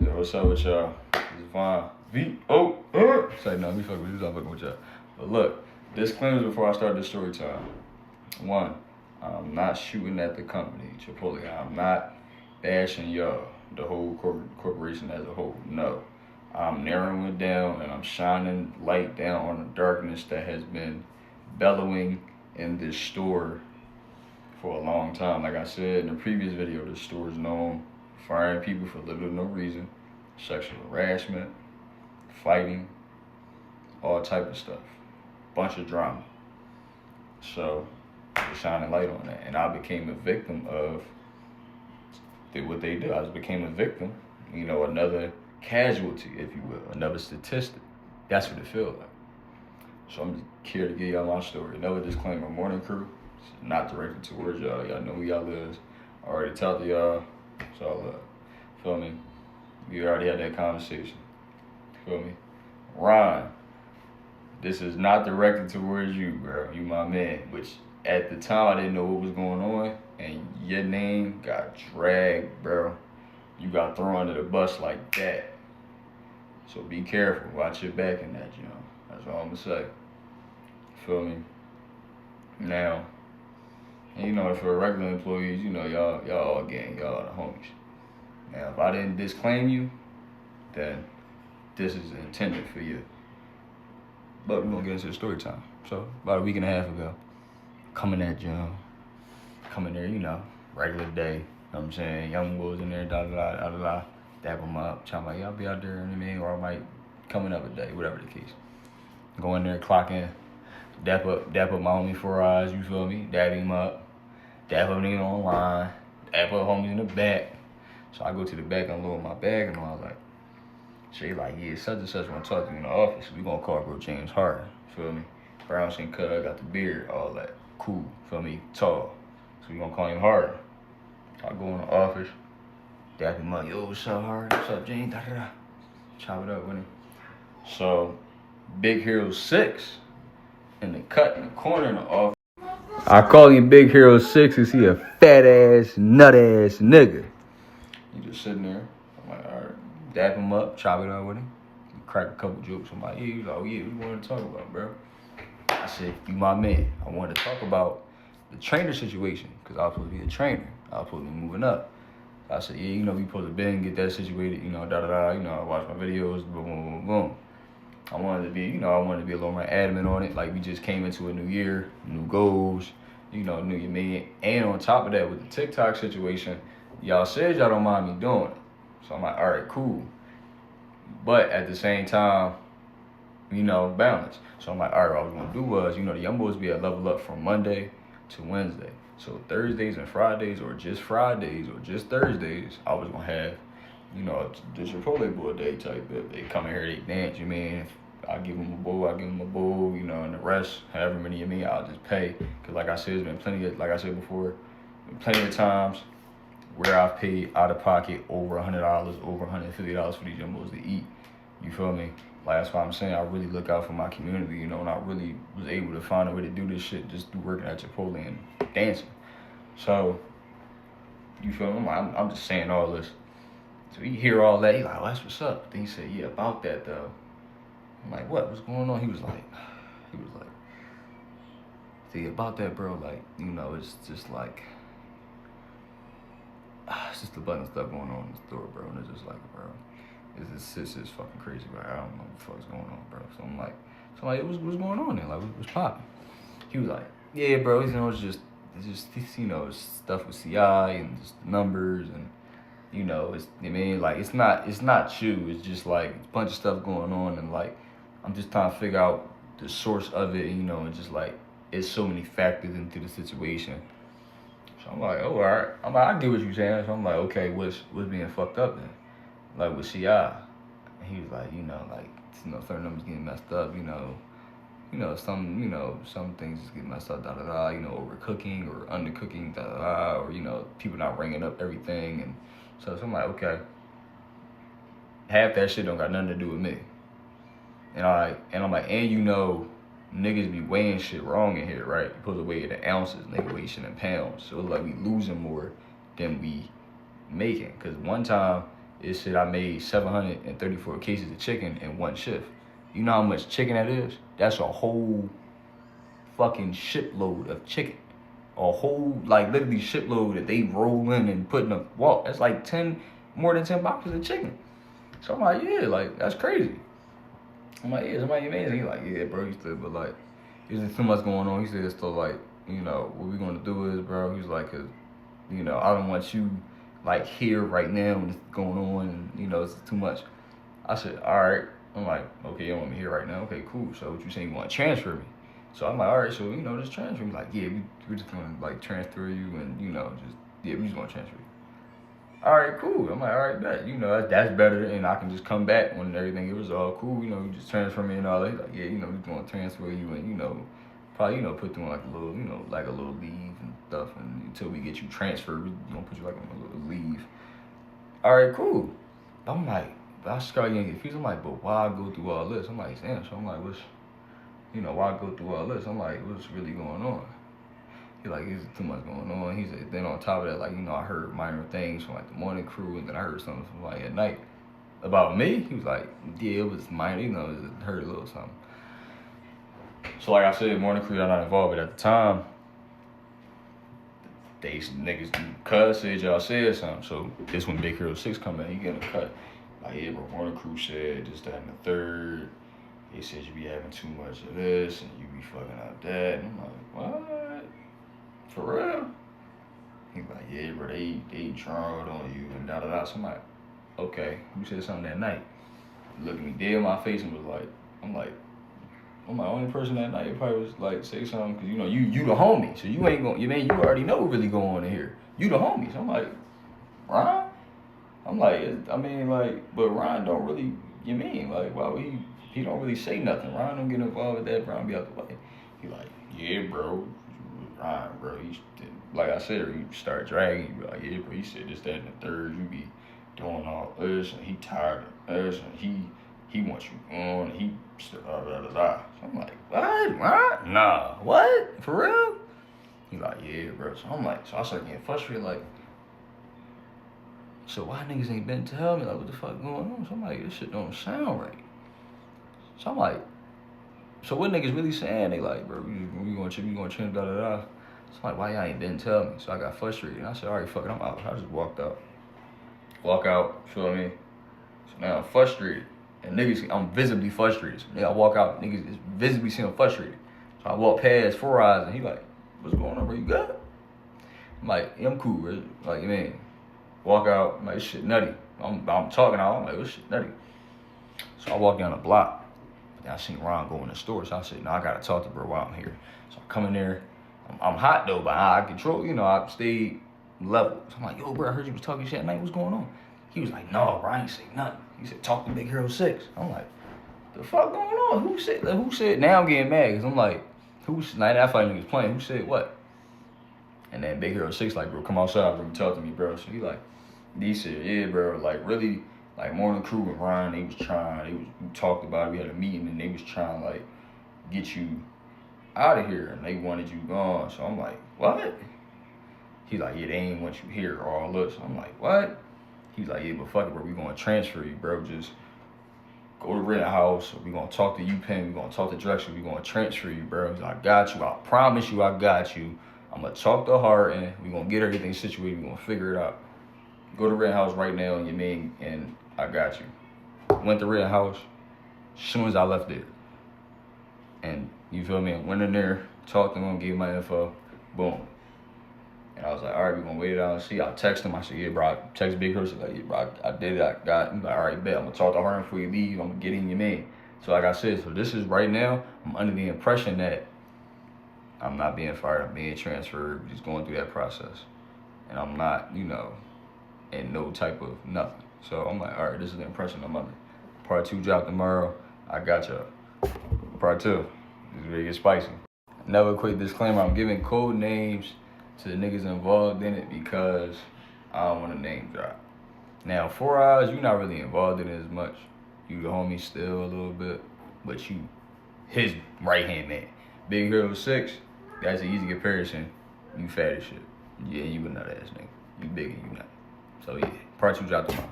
Yo, what's up with y'all? It's Vaughn. V-O. Say no, we fucking with you. I'm fucking with y'all. But look, disclaimers before I start this story time. One, I'm not shooting at the company, Chipotle. I'm not bashing y'all, the whole corporation as a whole. No. I'm narrowing it down and I'm shining light down on the darkness that has been bellowing in this store for a long time. Like I said in the previous video, this store is known for firing people for little or no reason, sexual harassment, fighting, all type of stuff, bunch of drama. So we're shining light on that, and I became a victim of what they do. I just became a victim, another casualty, if you will, another statistic. That's what it feels like. So I'm just here to give y'all my story. Another disclaimer: morning crew, it's not directed towards y'all. Y'all know who y'all is. I already talked to y'all. It's all love. Feel me? We already had that conversation. Feel me? Ron, this is not directed towards you, bro. You my man. Which at the time I didn't know what was going on, and your name got dragged, bro. You got thrown under the bus like that. So be careful. Watch your back in that, That's all I'm gonna say. Feel me? Now, and for regular employees, y'all all gang, y'all the homies. Now, if I didn't disclaim you, then this is intended for you. But we're gonna get into the story time. So, about a week and a half ago, coming at June, coming there, regular day. You know what I'm saying? Young boys in there, da-da-da. Dap them up, trying like, I'll be out there, or I might come another day, whatever the case. Go in there, clock in, dap up my homie 4 eyes, you feel me? Dap him up, dap up nigga online, dap up homies in the back. So I go to the back, unload my bag, and I was like, she like, yeah, such and such want to talk to you in the office. We gonna call bro James Harden, feel me? Brown skin cut, got the beard, all that. Cool, feel me? Tall. So we gonna call him Harden. I go in the office, dap him up, yo, what's up, Harden? What's up, James? Da-da-da. Chop it up with him. So, Big Hero 6 in the cut in the corner in the office. I call him Big Hero 6 because he a fat ass, nut ass nigga. He just sitting there. I'm like, all right, dap him up, chop it up with him. Crack a couple jokes. I'm like, yeah, he's like, oh yeah, what you want to talk about, bro? I said, you my man. I wanted to talk about the trainer situation because I was supposed to be a trainer. I was supposed to be moving up. I said, yeah, we supposed to be and get that situated, da-da-da, I watch my videos, boom, boom, boom, boom. I wanted to be a little more adamant on it. Like, we just came into a new year, new goals, new year me. And on top of that, with the TikTok situation, y'all said y'all don't mind me doing it. So I'm like, all right, cool. But at the same time, balance. So I'm like, all right, what I was going to do was, the young boys be at level up from Monday to Wednesday. So Thursdays and Fridays, or just Fridays, or just Thursdays, I was going to have, the Chipotle boy day type of. They come in here, they dance, I give them a bowl, and the rest, however many I'll just pay. Because like I said, it's been like I said before, plenty of times where I've paid out of pocket over $100, over $150 for these young boys to eat. You feel me? Like, that's why I'm saying I really look out for my community, and I really was able to find a way to do this shit just through working at Chipotle and dancing. So, you feel me? I'm just saying all this. So he hear all that, he like, oh, that's what's up. Then he said, yeah, about that though. I'm like, what? What's going on? He was like, see, about that, bro, like, it's just like, it's just a bunch of stuff going on in the store, bro. And it's just like, bro, it's just fucking crazy, bro. I don't know what the fuck's going on, bro. So I'm like, what's going on there? Like, what's popping? He was like, yeah, bro, it's just it's stuff with CI and just numbers and, it's not you. It's just like a bunch of stuff going on, and like, I'm just trying to figure out the source of it, and just like, it's so many factors into the situation. So I'm like, oh, all right. I'm like, I get what you're saying. So I'm like, okay, what's being fucked up then? Like, with CI. And he was like, certain numbers getting messed up, some things just get messed up, da-da-da, overcooking or undercooking, da-da-da, or, people not ringing up everything. And so I'm like, okay. Half that shit don't got nothing to do with me. And I'm like, niggas be weighing shit wrong in here, right? You're supposed to weigh it in ounces, nigga weigh shit in pounds. So it's like we losing more than we making. Because one time, it said I made 734 cases of chicken in one shift. You know how much chicken that is? That's a whole fucking shipload of chicken. A whole, like, literally shipload that they roll in and put in a walk. That's like more than 10 boxes of chicken. So I'm like, yeah, like, that's crazy. I'm like, yeah, somebody amazing. He's like, yeah, bro, he said, but like, there's too much going on. He said, so like, you know, what we gonna do is, bro, he's like, cause, you know, I don't want you, like, here right now when it's going on, and, you know, it's too much. I said, all right. I'm like, okay, you don't want me here right now? Okay, cool. So what you saying, you want to transfer me? So I'm like, all right, so, you know, just transfer me. Like, yeah, we're just going to, like, transfer you and, you know, we just going to transfer you. All right, cool. I'm like, all right, bet. You know, that's better, and I can just come back when everything is all cool. You know, you just transfer me and all that. He's like, yeah, you know, we're going to transfer you and, you know, probably, you know, put you on, like, a little, you know, like a little leave and stuff. And until we get you transferred, we're going to put you, like, on a little leave. All right, cool. I'm like, I started getting confused. I'm like, but why go through all this? I'm like, damn. So I'm like, why go through all this? I'm like, what's really going on? He's like, there's too much going on. He said, then on top of that, like, you know, I heard minor things from, like, the morning crew, and then I heard something from, like, at night about me. He was like, yeah, it was minor, you know, it heard a little something. So, like I said, morning crew, I'm not involved, but at the time, they niggas, cuz said y'all said something. So this when Big Hero 6 come in, he getting a cut. Like, yeah, but morning crew said this, that, and the third. They said you be having too much of this, and you be fucking up that. And I'm like, what? For real? He like, yeah, bro, they drunk on you and da-da-da. So I'm like, okay, you said something that night. Looked at me dead in my face and was like, I'm the only person that night probably was like, say something, because, you know, you the homie, so you ain't going, you already know what really going on in here. You the homie. So I'm like, Ron? I'm like, I mean, like, but Ron don't really, you mean, like, why would he don't really say nothing. Ron don't get involved with that, Ron be out the way. He like, yeah, bro, Ron, bro, like I said, you start dragging, you be like, yeah, bro, he said this, that, and the third, you be doing all this, and he tired of this, and he wants you on, and he da-da-da-da. So I'm like, what, Ron? Nah, what, for real? He like, yeah, bro. So I'm like, so I start getting frustrated, like, so why niggas ain't been telling me, like, what the fuck going on? So I'm like, this shit don't sound right. So I'm like, so what niggas really saying? They like, bro, we gonna change, da-da-da. So I'm like, why y'all ain't been telling me? So I got frustrated, and I said, all right, fuck it, I'm out. I just walked out. Walk out, feel me? So now I'm frustrated, and niggas, I'm visibly frustrated. So nigga, I walk out, niggas is visibly seem frustrated. So I walk past 4 Eyes, and he like, what's going on, bro, you good? I'm like, yeah, I'm cool, bro. Like, man. Walk out, I'm like, this shit nutty. I'm talking out, I'm like, this shit nutty. So I walk down the block. But then I seen Ron go in the store, so I said, no, I gotta talk to bro while I'm here. So I come in there. I'm hot though, but I control, you know, I stayed level. So I'm like, yo, bro, I heard you was talking shit at night, what's going on? He was like, no, bro, I ain't say nothing. He said, talk to Big Hero 6. I'm like, the fuck going on? Who said? Now I'm getting mad, because I'm like, like, that fight niggas playing, who said what? And then Big Hero 6 like, bro, come outside, bro, talk to me, bro. So he said, yeah, bro, like, really, like, morning crew with Ryan, we talked about it, we had a meeting, and they was trying to, like, get you out of here, and they wanted you gone. So I'm like, what? He's like, yeah, they ain't want you here or all this. I'm like, what? He's like, yeah, but fuck it, bro, we gonna transfer you, bro, just go to Red House, we gonna talk to UPenn, we gonna talk to Drexel, we gonna transfer you, bro. He's like, I got you, I promise you I got you. I'm gonna talk to Hart, and we gonna get everything situated, we gonna figure it out. Go to Red House right now, and you mean, and I got you. Went to Red House as soon as I left there. And you feel me? I went in there, talked to him, gave my info, boom. And I was like, all right, we're gonna wait it out and see. I text him, I said, yeah, bro, I text Big Hurst, like, yeah, bro, I did it, I got it. He's like, all right, bet, I'm gonna talk to Hart before you leave, I'm gonna get in your man. So like I said, so this is right now, I'm under the impression that I'm not being fired, I'm being transferred, just going through that process. And I'm not, you know, in no type of nothing. So I'm like, all right, this is the impression I'm under. Part 2 drop tomorrow. I got y'all. Part 2. This is really get spicy. Another quick disclaimer, I'm giving code names to the niggas involved in it because I don't want to name drop. Now, 4 Eyes, you're not really involved in it as much. You the homie still a little bit, but you his right-hand man. Big Hero 6, that's an easy comparison. You fat as shit. Yeah, you a nut ass nigga. You big and you nut. So yeah, part 2 drop tomorrow.